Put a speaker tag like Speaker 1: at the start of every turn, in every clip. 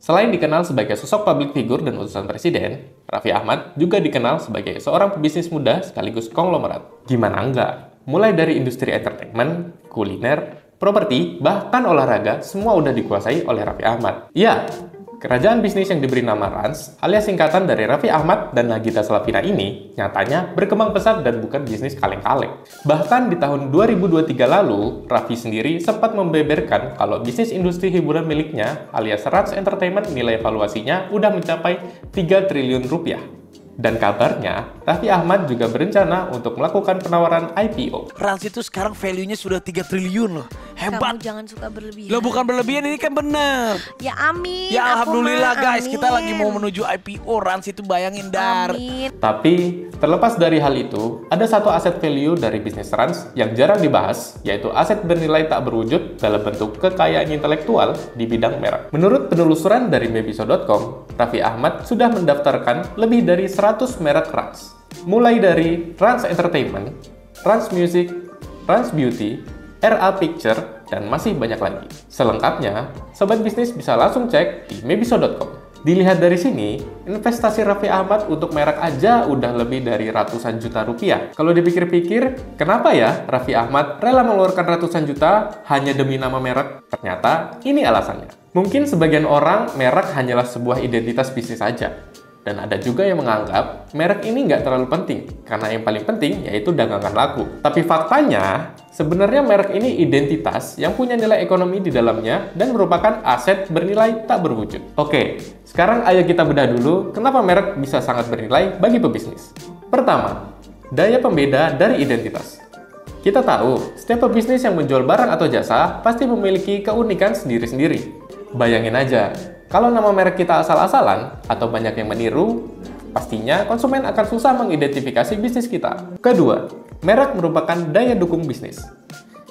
Speaker 1: Selain dikenal sebagai sosok public figure dan utusan presiden, Raffi Ahmad juga dikenal sebagai seorang pebisnis muda sekaligus konglomerat. Gimana enggak? Mulai dari industri entertainment, kuliner, properti, bahkan olahraga, semua udah dikuasai oleh Raffi Ahmad. Ya, kerajaan bisnis yang diberi nama Rans, alias singkatan dari Raffi Ahmad dan Nagita Slavina ini, nyatanya berkembang pesat dan bukan bisnis kaleng-kaleng. Bahkan di tahun 2023 lalu, Raffi sendiri sempat membeberkan kalau bisnis industri hiburan miliknya, alias Rans Entertainment, nilai valuasinya udah mencapai 3 triliun rupiah. Dan kabarnya, Raffi Ahmad juga berencana untuk melakukan penawaran IPO.
Speaker 2: Rans itu sekarang value-nya sudah 3 triliun loh. Hebat.
Speaker 3: Kamu jangan suka berlebihan.
Speaker 2: Loh bukan berlebihan, ini kan bener.
Speaker 3: Ya amin.
Speaker 2: Ya alhamdulillah guys,
Speaker 3: amin.
Speaker 2: kita lagi mau menuju IPO. Rans itu bayangin dar.
Speaker 3: Amin.
Speaker 1: Tapi, terlepas dari hal itu, ada satu aset value dari bisnis Rans yang jarang dibahas, yaitu aset bernilai tak berwujud dalam bentuk kekayaan intelektual di bidang merek. Menurut penelusuran dari mebiso.com, Raffi Ahmad sudah mendaftarkan lebih dari 100 merek Rans. Mulai dari Rans Entertainment, Rans Music, Rans Beauty, RA Picture, dan masih banyak lagi. Selengkapnya, sobat bisnis bisa langsung cek di mebiso.com. Dilihat dari sini, investasi Raffi Ahmad untuk merek aja udah lebih dari ratusan juta rupiah. Kalau dipikir-pikir, kenapa ya Raffi Ahmad rela mengeluarkan ratusan juta hanya demi nama merek? Ternyata ini alasannya. Mungkin sebagian orang merek hanyalah sebuah identitas bisnis saja. Dan ada juga yang menganggap merek ini nggak terlalu penting, karena yang paling penting yaitu dagangan laku. Tapi faktanya, sebenarnya merek ini identitas yang punya nilai ekonomi di dalamnya dan merupakan aset bernilai tak berwujud. Oke, sekarang ayo kita bedah dulu kenapa merek bisa sangat bernilai bagi pebisnis. Pertama, daya pembeda dari identitas. Kita tahu, setiap pebisnis yang menjual barang atau jasa pasti memiliki keunikan sendiri-sendiri. Bayangin aja, kalau nama merek kita asal-asalan atau banyak yang meniru, pastinya konsumen akan susah mengidentifikasi bisnis kita. Kedua, merek merupakan daya dukung bisnis.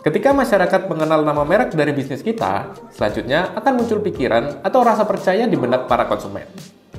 Speaker 1: Ketika masyarakat mengenal nama merek dari bisnis kita, selanjutnya akan muncul pikiran atau rasa percaya di benak para konsumen.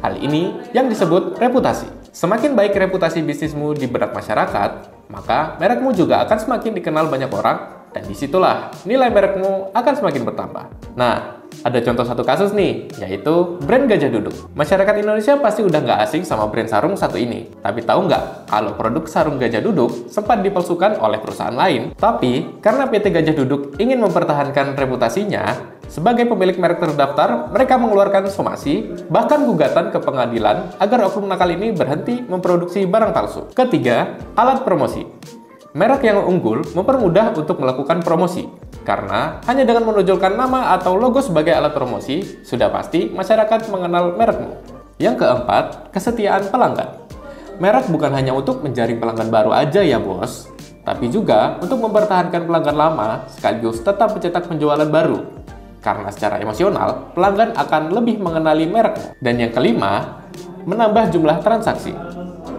Speaker 1: Hal ini yang disebut reputasi. Semakin baik reputasi bisnismu di benak masyarakat, maka merekmu juga akan semakin dikenal banyak orang, dan disitulah nilai merekmu akan semakin bertambah. Nah, ada contoh satu kasus nih, yaitu brand Gajah Duduk. Masyarakat Indonesia pasti udah nggak asing sama brand sarung satu ini. Tapi tahu nggak, kalau produk sarung Gajah Duduk sempat dipalsukan oleh perusahaan lain. Tapi, karena PT Gajah Duduk ingin mempertahankan reputasinya, sebagai pemilik merek terdaftar, mereka mengeluarkan somasi, bahkan gugatan ke pengadilan agar oknum nakal ini berhenti memproduksi barang palsu. Ketiga, alat promosi. Merek yang unggul mempermudah untuk melakukan promosi, karena hanya dengan menonjolkan nama atau logo sebagai alat promosi, sudah pasti masyarakat mengenal merekmu. Yang keempat, kesetiaan pelanggan. Merek bukan hanya untuk menjaring pelanggan baru aja ya bos, tapi juga untuk mempertahankan pelanggan lama sekaligus tetap mencetak penjualan baru. Karena secara emosional, pelanggan akan lebih mengenali merekmu. Dan yang kelima, menambah jumlah transaksi.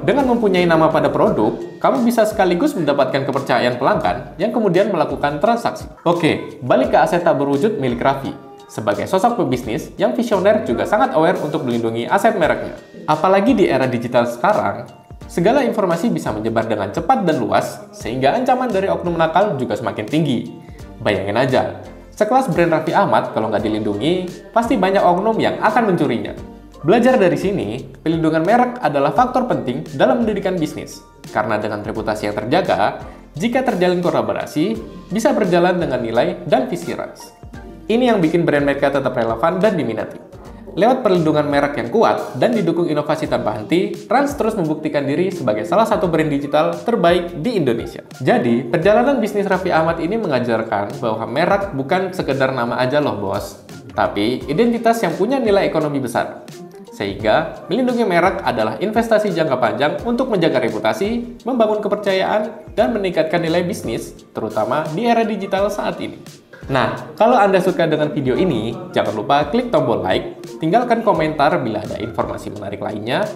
Speaker 1: Dengan mempunyai nama pada produk, kamu bisa sekaligus mendapatkan kepercayaan pelanggan yang kemudian melakukan transaksi. Oke, balik ke aset tak berwujud milik Raffi. Sebagai sosok pebisnis yang visioner juga sangat aware untuk melindungi aset mereknya. Apalagi di era digital sekarang, segala informasi bisa menyebar dengan cepat dan luas, sehingga ancaman dari oknum nakal juga semakin tinggi. Bayangin aja, sekelas brand Raffi Ahmad kalau nggak dilindungi, pasti banyak oknum yang akan mencurinya. Belajar dari sini, pelindungan merek adalah faktor penting dalam mendirikan bisnis. Karena dengan reputasi yang terjaga, jika terjalin kolaborasi, bisa berjalan dengan nilai dan visi Rans. Ini yang bikin brand mereka tetap relevan dan diminati. Lewat perlindungan merek yang kuat dan didukung inovasi tanpa henti, Rans terus membuktikan diri sebagai salah satu brand digital terbaik di Indonesia. Jadi, perjalanan bisnis Raffi Ahmad ini mengajarkan bahwa merek bukan sekedar nama aja loh bos, tapi identitas yang punya nilai ekonomi besar. Sehingga, melindungi merek adalah investasi jangka panjang untuk menjaga reputasi, membangun kepercayaan, dan meningkatkan nilai bisnis, terutama di era digital saat ini. Nah, kalau Anda suka dengan video ini, jangan lupa klik tombol like, tinggalkan komentar bila ada informasi menarik lainnya,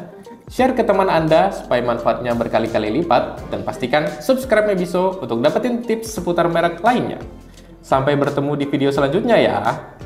Speaker 1: share ke teman Anda supaya manfaatnya berkali-kali lipat, dan pastikan subscribe Mebiso untuk dapetin tips seputar merek lainnya. Sampai bertemu di video selanjutnya ya!